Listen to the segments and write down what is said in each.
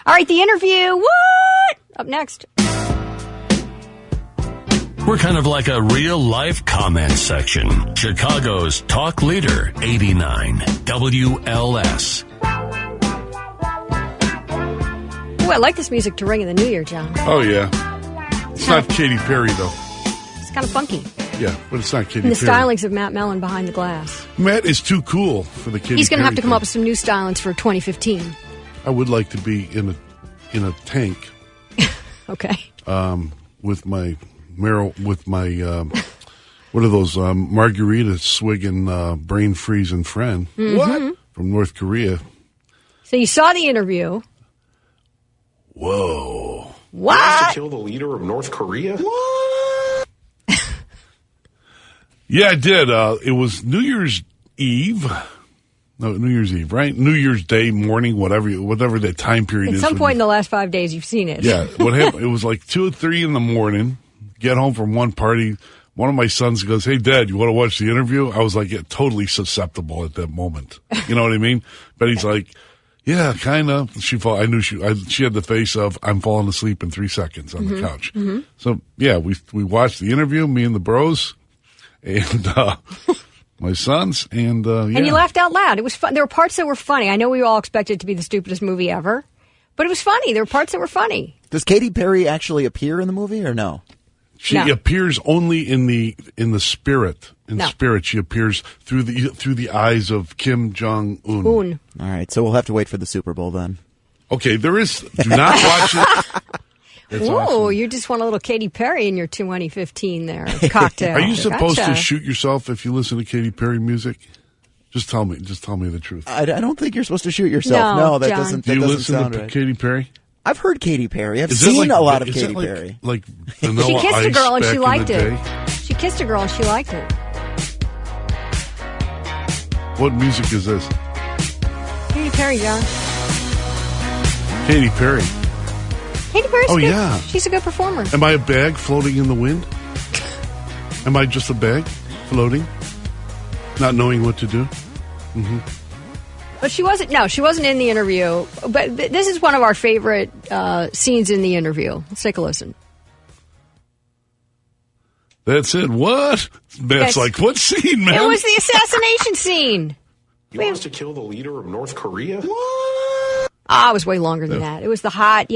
All right, the interview. What? Up next. We're kind of like a real-life comment section. Chicago's talk leader, 89 WLS. Ooh, I like this music to ring in the new year, John. Oh, yeah. It's not Katy Perry, though. It's kind of funky. Yeah, but it's not Katy And the Perry. stylings of Matt Mellon behind the glass. Matt is too cool for the Katy Perry. He's going to have to come thing. up with some new stylings for 2015. I would like to be in a tank Okay. with my what are those margarita swigging brain freezing friend Mm-hmm. from North Korea. So you saw the interview. Whoa. What? To kill the leader of North Korea? Yeah, I did. It was New Year's Eve. No, New Year's Eve, right? New Year's Day morning, whatever that time period At is. some point in the last 5 days, you've seen it. Yeah, what happened? It was like 2 or 3 in the morning. Get home from one party. One of my sons goes, "Hey, Dad, you want to watch the interview?" I was like, totally susceptible at that moment. You know what I mean? But he's like, "Yeah, kind of." She had the face of, "I'm falling asleep in 3 seconds on the couch." Mm-hmm. So yeah, we watched the interview, me and the bros, and my sons, and yeah. And you laughed out loud. It was fun. There were parts that were funny. I know we all expected it to be the stupidest movie ever, but it was funny. There were parts that were funny. Does Katy Perry actually appear in the movie or no? She appears only in the spirit. In No. spirit, she appears through the eyes of Kim Jong Un. All right, so we'll have to wait for the Super Bowl then. Okay, do not watch it. It's Ooh, awesome. you just want a little Katy Perry in your 2015 there cocktail. Are you supposed Gotcha. to shoot yourself if you listen to Katy Perry music? Just tell me the truth. I don't think you're supposed to shoot yourself. No, that John. doesn't. Do That you doesn't listen sound to right. Katy Perry? I've heard Katy Perry. I've Is that seen like- a lot of is Katy that like, Perry. Like Vanilla She kissed a Ice girl and back she in liked the it. day? She kissed a girl and she liked it. What music is this? Katy Perry, John. Katy Perry. Katy Perry's Oh, good. yeah. She's a good performer. Am I a bag floating in the wind? Am I just a bag floating, not knowing what to do? Mm-hmm. But she wasn't in the interview. But this is one of our favorite scenes in the interview. Let's take a listen. That's it. What? That's like, what scene, man? It was the assassination scene. You want us to kill the leader of North Korea? It was way longer than that. It was the hot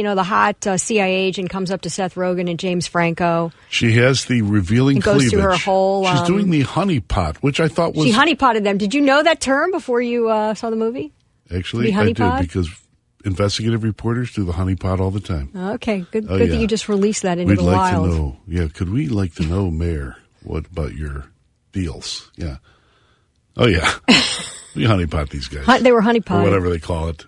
CIA agent comes up to Seth Rogen and James Franco. She has the revealing It goes cleavage. through her whole, She's doing the honeypot, which I thought was... She honeypotted them. Did you know that term before you saw the movie? Actually, The I did, honeypot? because investigative reporters do the honeypot all the time. Okay, good Oh, that yeah. you just released that into We'd the like wild. to know. Yeah, could we like to know, Mayor, what about your deals? Yeah. Oh, yeah. We honeypot these guys. They were honeypotted. Or whatever they call it.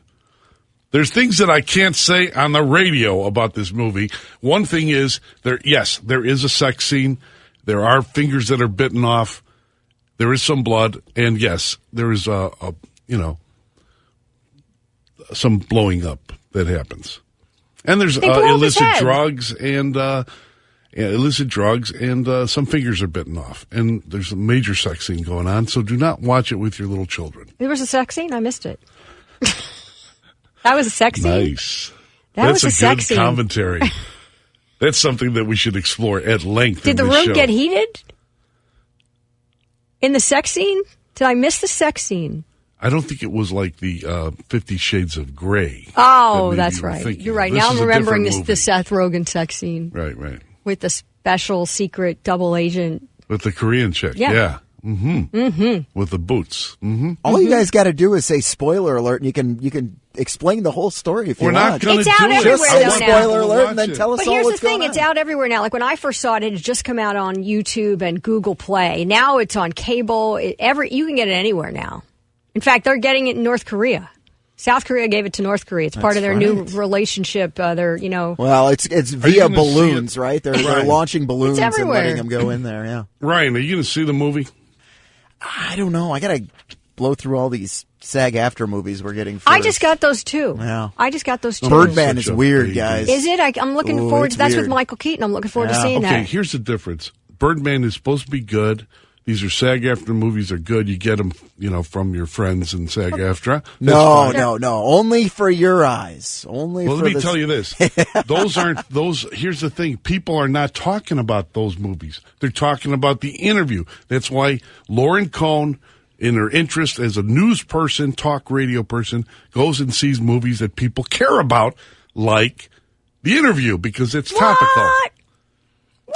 There's things that I can't say on the radio about this movie. One thing is, there is a sex scene. There are fingers that are bitten off. There is some blood. And yes, there is some blowing up that happens. And there's They blow up his illicit head. drugs and some fingers are bitten off. And there's a major sex scene going on. So do not watch it with your little children. There was a sex scene? I missed it. That was a sex scene? Nice. That's a a sex good scene. commentary. That's something that we should explore at length. Did the in this room show. get heated? In the sex scene? Did I miss the sex scene? I don't think it was like the 50 Shades of Grey. Oh, that maybe that's you were right. thinking You're of. right. This Now is I'm a remembering different the movie. Seth Rogen sex scene Right. with the special secret double agent. With the Korean chick. Yeah. Mm-hmm. With the boots. Mm-hmm. All you guys got to do is say spoiler alert, and you can explain the whole story if you We're want. not going to It's do out it. everywhere, Just say though, now. spoiler alert and then tell us But all here's the what's thing, going it's on. out everywhere now. Like when I first saw it, it had just come out on YouTube and Google Play. Now it's on cable. You can get it anywhere now. In fact, they're getting it in North Korea. South Korea gave it to North Korea. It's part of their new relationship. Well, it's via gonna see balloons, it? right? They're launching balloons and everywhere. letting them go in there. Yeah. Ryan, are you going to see the movie? I don't know. I gotta blow through all these SAG-AFTRA movies we're getting. First. I just got those two. Yeah. I just got those two. Birdman Such is a weird, baby. guys. Is it? I'm looking Ooh, forward it's to. That's with weird. Michael Keaton. I'm looking forward to Yeah. seeing Okay, that. here's the difference. Birdman is supposed to be good. These are SAG-AFTRA movies. Are good. You get them, from your friends in SAG-AFTRA. No. Only for your eyes. Only Well, for let me tell you this. Here's the thing. People are not talking about those movies. They're talking about the interview. That's why Lauren Cohn, in her interest as a news person, talk radio person, goes and sees movies that people care about, like the interview, because it's topical. What?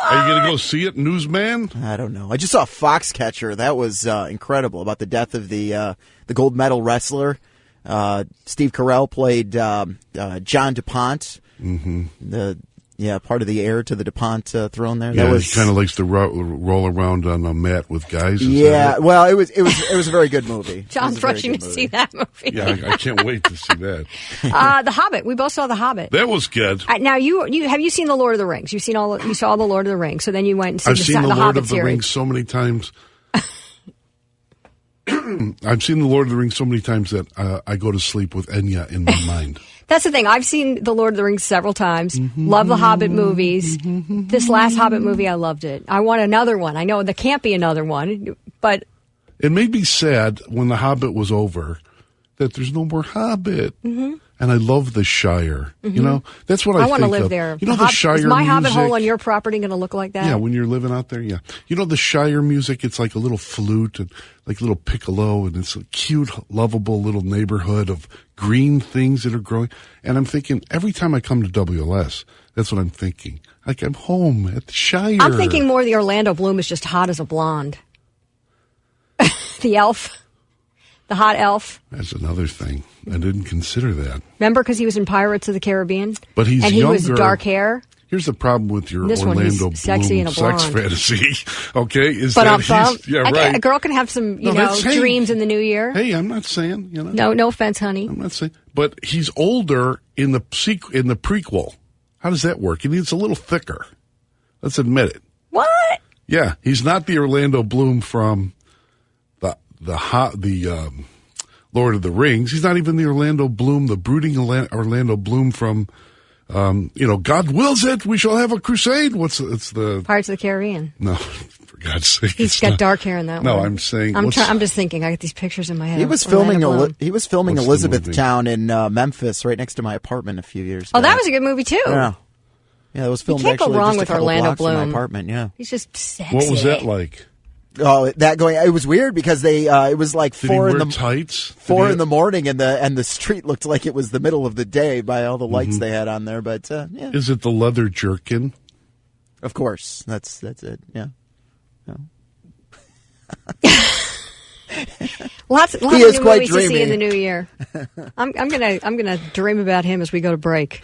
Are you going to go see it, newsman? I don't know. I just saw Foxcatcher. That was incredible, about the death of the gold medal wrestler. Steve Carell played John DuPont. Mm-hmm. Part of the heir to the DuPont throne there. Yeah, he kind of likes to roll around on a mat with guys. Yeah, well, it was a very good movie. John's rushing to see that movie. Yeah, I can't wait to see that. The Hobbit. We both saw The Hobbit. That was good. Now, you have you seen The Lord of the Rings? You saw The Lord of the Rings. So then you went and I've seen the Lord Hobbit of the series. Rings so many times. I've seen the Lord of the Rings so many times that I go to sleep with Enya in my mind. That's the thing. I've seen The Lord of the Rings several times. Love the Hobbit movies. This last Hobbit movie, I loved it. I want another one. I know there can't be another one, but it made me sad when the Hobbit was over that there's no more Hobbit. Mm-hmm. And I love the Shire. Mm-hmm. That's what I think of. I want to live there. The Shire is my music. Hobbit hole on your property going to look like that? Yeah, when you're living out there, yeah. The Shire music, it's like a little flute and like a little piccolo, and it's a cute, lovable little neighborhood of green things that are growing. And I'm thinking, every time I come to WLS, that's what I'm thinking. Like, I'm home at the Shire. I'm thinking more the Orlando Bloom is just hot as a blonde. The elf. The hot elf. That's another thing. I didn't consider that. Remember, because he was in Pirates of the Caribbean? But he's and he younger. was dark hair. Here's the problem with your This one, Orlando he's sexy Bloom and a sex blonde. fantasy. Okay, is But that he's right? A girl can have some, dreams in the new year. Hey, I'm not saying No offense, honey. I'm not saying, but he's older in the prequel. How does that work? It's a little thicker. Let's admit it. What? Yeah, he's not the Orlando Bloom from the Lord of the Rings. He's not even the Orlando Bloom, the brooding Orlando Bloom from, God wills it, we shall have a crusade. It's the Pirates of the Caribbean. No, for God's sake. He's got dark hair in that one. No, I'm saying. I'm just thinking. I got these pictures in my head. He was filming What's Elizabethtown in Memphis, right next to my apartment a few years ago. Oh, that was a good movie too. Yeah. Yeah, it was filmed You can't go actually wrong just a with couple Orlando blocks from Bloom. my apartment, yeah. He's just sexy. What was that like? Oh, it was weird because it was like Did 4 he in wear the tights? 4 in the morning, and the street looked like it was the middle of the day by all the lights Mm-hmm. they had on there. But yeah, Is it the leather jerkin? of course, that's it. Yeah. No. Lots He of is new quite movies to see dreamy. in the new year. I'm gonna dream about him as we go to break.